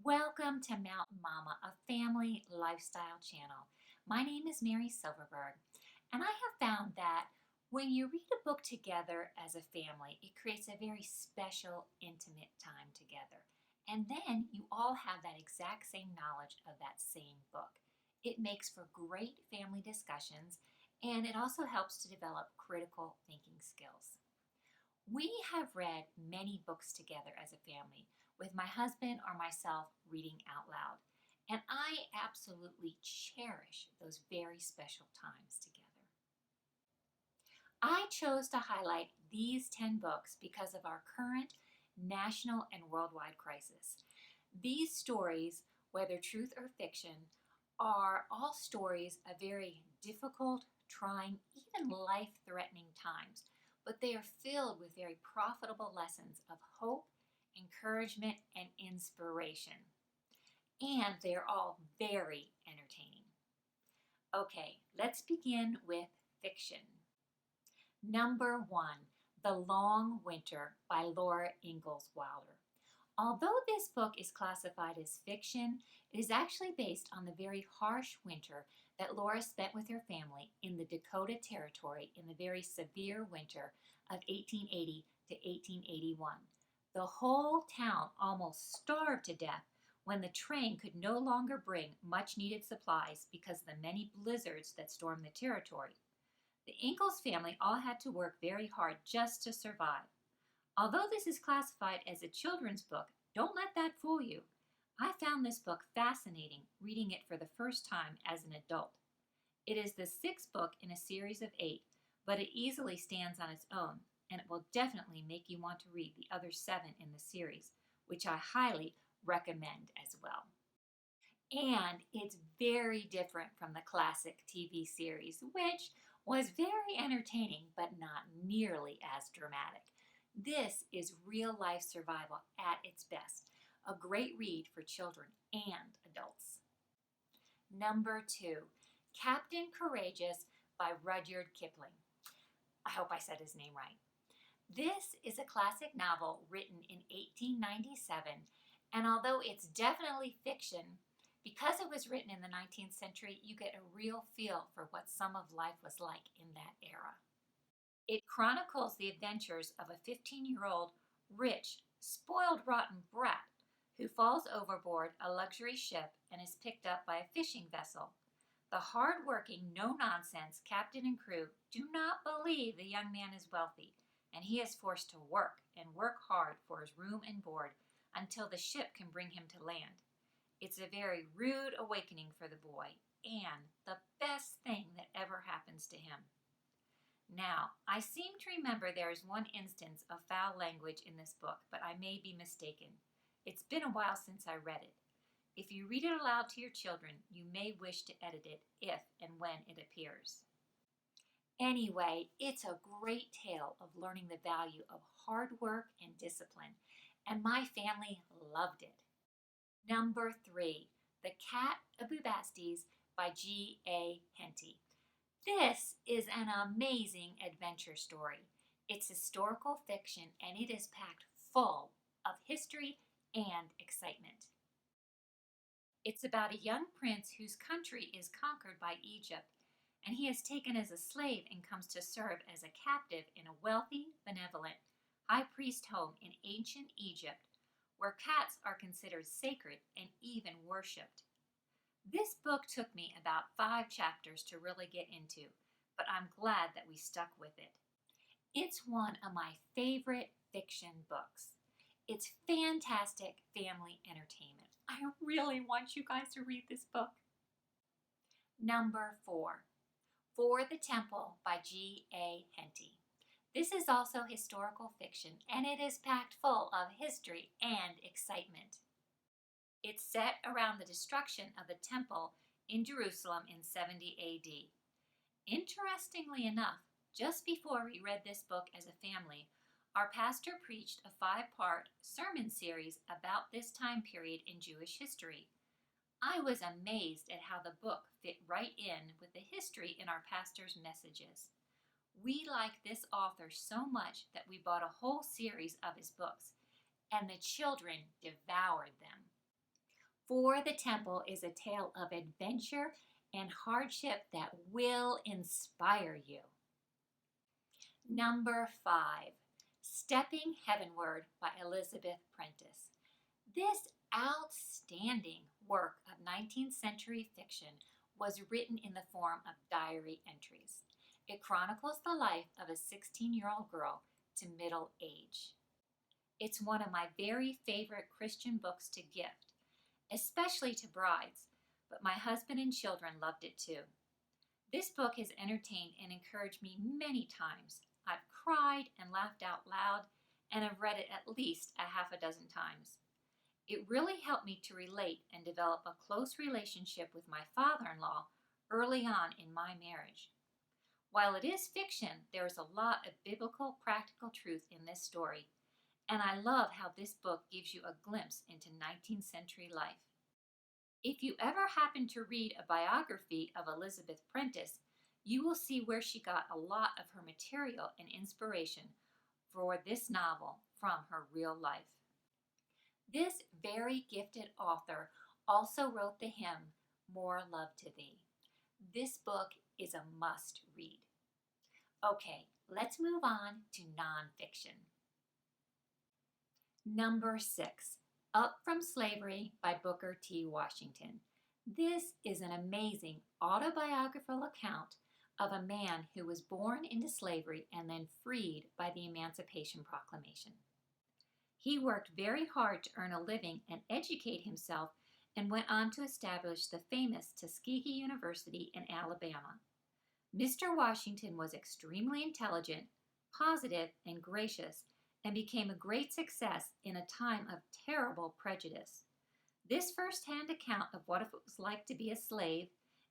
Welcome to Mountain Mama, a family lifestyle channel. My name is Mary Silverberg, and I have found that when you read a book together as a family, it creates a very special, intimate time together. And then you all have that exact same knowledge of that same book. It makes for great family discussions, and it also helps to develop critical thinking skills. We have read many books together as a family, with my husband or myself reading out loud, and I absolutely cherish those very special times together. I chose to highlight these 10 books because of our current national and worldwide crisis. These stories, whether truth or fiction, are all stories of very difficult, trying, even life threatening times, but they are filled with very profitable lessons of hope, encouragement, and inspiration. And they're all very entertaining. Okay, let's begin with fiction. Number 1, The Long Winter by Laura Ingalls Wilder. Although this book is classified as fiction, it is actually based on the very harsh winter that Laura spent with her family in the Dakota Territory in the very severe winter of 1880 to 1881. The whole town almost starved to death when the train could no longer bring much needed supplies because of the many blizzards that stormed the territory. The Ingalls family all had to work very hard just to survive. Although this is classified as a children's book, don't let that fool you. I found this book fascinating reading it for the first time as an adult. It is the sixth book in a series of 8, but it easily stands on its own, and it will definitely make you want to read the other 7 in the series, which I highly recommend as well. And it's very different from the classic TV series, which was very entertaining but not nearly as dramatic. This is real life survival at its best, a great read for children and adults. Number 2, Captain Courageous by Rudyard Kipling. I hope I said his name right. This is a classic novel written in 1897, and although it's definitely fiction, because it was written in the 19th century, you get a real feel for what some of life was like in that era. It chronicles the adventures of a 15-year-old, rich, spoiled, rotten brat who falls overboard a luxury ship and is picked up by a fishing vessel. The hard-working, no-nonsense captain and crew do not believe the young man is wealthy, and he is forced to work and work hard for his room and board until the ship can bring him to land. It's a very rude awakening for the boy, and the best thing that ever happens to him. Now, I seem to remember there is one instance of foul language in this book, but I may be mistaken. It's been a while since I read it. If you read it aloud to your children, you may wish to edit it if and when it appears. Anyway, it's a great tale of learning the value of hard work and discipline, and my family loved it. Number 3, The Cat of Bubastes by G.A. Henty. This is an amazing adventure story. It's historical fiction and it is packed full of history and excitement. It's about a young prince whose country is conquered by Egypt, and he is taken as a slave and comes to serve as a captive in a wealthy, benevolent high priest home in ancient Egypt, where cats are considered sacred and even worshipped. This book took me about 5 chapters to really get into, but I'm glad that we stuck with it. It's one of my favorite fiction books. It's fantastic family entertainment. I really want you guys to read this book. Number 4, For the Temple by G.A. Henty. This is also historical fiction, and it is packed full of history and excitement. It's set around the destruction of the temple in Jerusalem in 70 AD. Interestingly enough, just before we read this book as a family, our pastor preached a 5-part sermon series about this time period in Jewish history. I was amazed at how the book fit right in with the history in our pastor's messages. We like this author so much that we bought a whole series of his books, and the children devoured them. For the Temple is a tale of adventure and hardship that will inspire you. Number 5, Stepping Heavenward by Elizabeth Prentice. This outstanding work of 19th century fiction was written in the form of diary entries. It chronicles the life of a 16-year-old girl to middle age. It's one of my very favorite Christian books to gift, especially to brides, but my husband and children loved it too. This book has entertained and encouraged me many times. I've cried and laughed out loud, and have read it at least a half a dozen times. It really helped me to relate and develop a close relationship with my father-in-law early on in my marriage. While it is fiction, there is a lot of biblical practical truth in this story, and I love how this book gives you a glimpse into 19th century life. If you ever happen to read a biography of Elizabeth Prentice, you will see where she got a lot of her material and inspiration for this novel from her real life. This very gifted author also wrote the hymn, More Love to Thee. This book is a must read. Okay, let's move on to nonfiction. Number 6, Up from Slavery by Booker T. Washington. This is an amazing autobiographical account of a man who was born into slavery and then freed by the Emancipation Proclamation. He worked very hard to earn a living and educate himself and went on to establish the famous Tuskegee University in Alabama. Mr. Washington was extremely intelligent, positive, and gracious, and became a great success in a time of terrible prejudice. This first-hand account of what it was like to be a slave,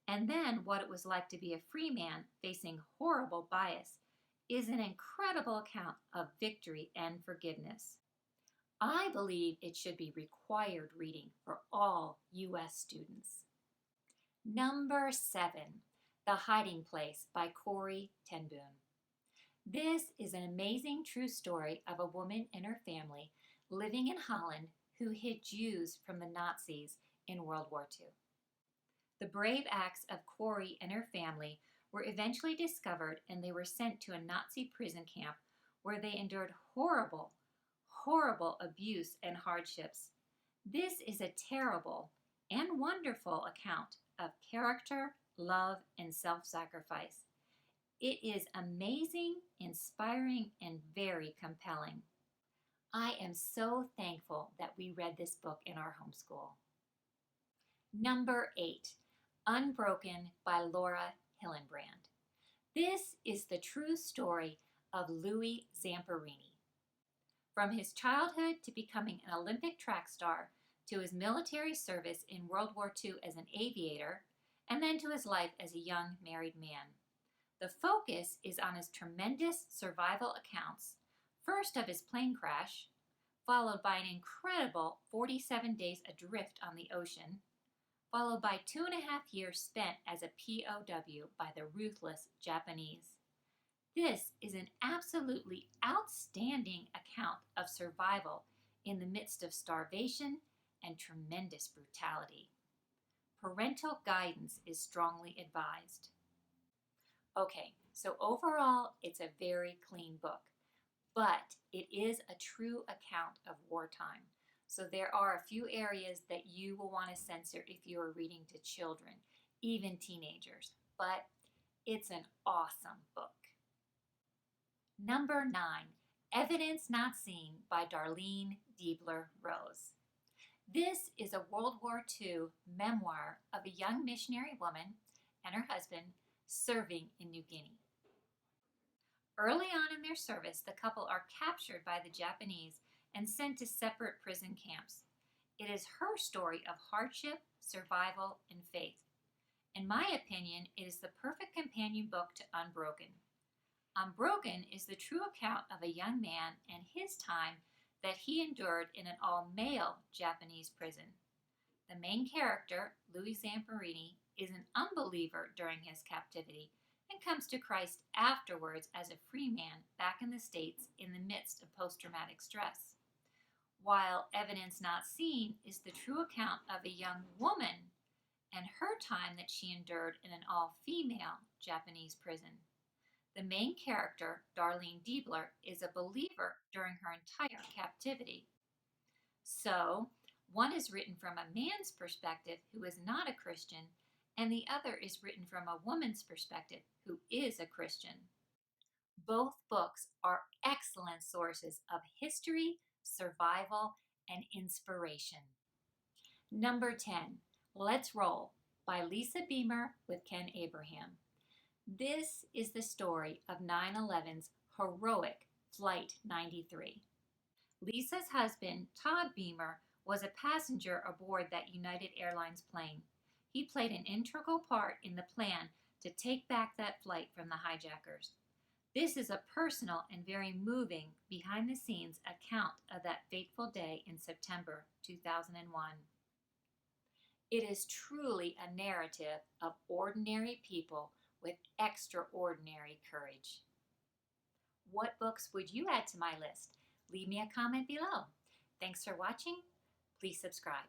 and then what it was like to be a free man facing horrible bias, is an incredible account of victory and forgiveness. I believe it should be required reading for all U.S. students. Number 7, The Hiding Place by Corrie ten Boom. This is an amazing true story of a woman and her family living in Holland who hid Jews from the Nazis in World War II. The brave acts of Corrie and her family were eventually discovered, and they were sent to a Nazi prison camp where they endured horrible abuse and hardships. This is a terrible and wonderful account of character, love, and self-sacrifice. It is amazing, inspiring, and very compelling. I am so thankful that we read this book in our homeschool. Number 8, Unbroken by Laura Hillenbrand. This is the true story of Louis Zamperini. From his childhood to becoming an Olympic track star, to his military service in World War II as an aviator, and then to his life as a young married man. The focus is on his tremendous survival accounts, first of his plane crash, followed by an incredible 47 days adrift on the ocean, followed by 2.5 years spent as a POW by the ruthless Japanese. This is an absolutely outstanding account of survival in the midst of starvation and tremendous brutality. Parental guidance is strongly advised. Okay, so overall, it's a very clean book, but it is a true account of wartime. So there are a few areas that you will want to censor if you are reading to children, even teenagers, but it's an awesome book. Number 9, Evidence Not Seen by Darlene Diebler Rose. This is a World War II memoir of a young missionary woman and her husband serving in New Guinea. Early on in their service, the couple are captured by the Japanese and sent to separate prison camps. It is her story of hardship, survival, and faith. In my opinion, it is the perfect companion book to Unbroken. Unbroken is the true account of a young man and his time that he endured in an all-male Japanese prison. The main character, Louis Zamperini, is an unbeliever during his captivity and comes to Christ afterwards as a free man back in the States in the midst of post-traumatic stress. while Evidence Not Seen is the true account of a young woman and her time that she endured in an all-female Japanese prison. The main character, Darlene Diebler, is a believer during her entire captivity. So, one is written from a man's perspective who is not a Christian, and the other is written from a woman's perspective who is a Christian. Both books are excellent sources of history, survival, and inspiration. Number 10, Let's Roll by Lisa Beamer with Ken Abraham. This is the story of 9/11's heroic Flight 93. Lisa's husband, Todd Beamer, was a passenger aboard that United Airlines plane. He played an integral part in the plan to take back that flight from the hijackers. This is a personal and very moving behind the scenes account of that fateful day in September 2001. It is truly a narrative of ordinary people with extraordinary courage. What books would you add to my list? Leave me a comment below. Thanks for watching. Please subscribe.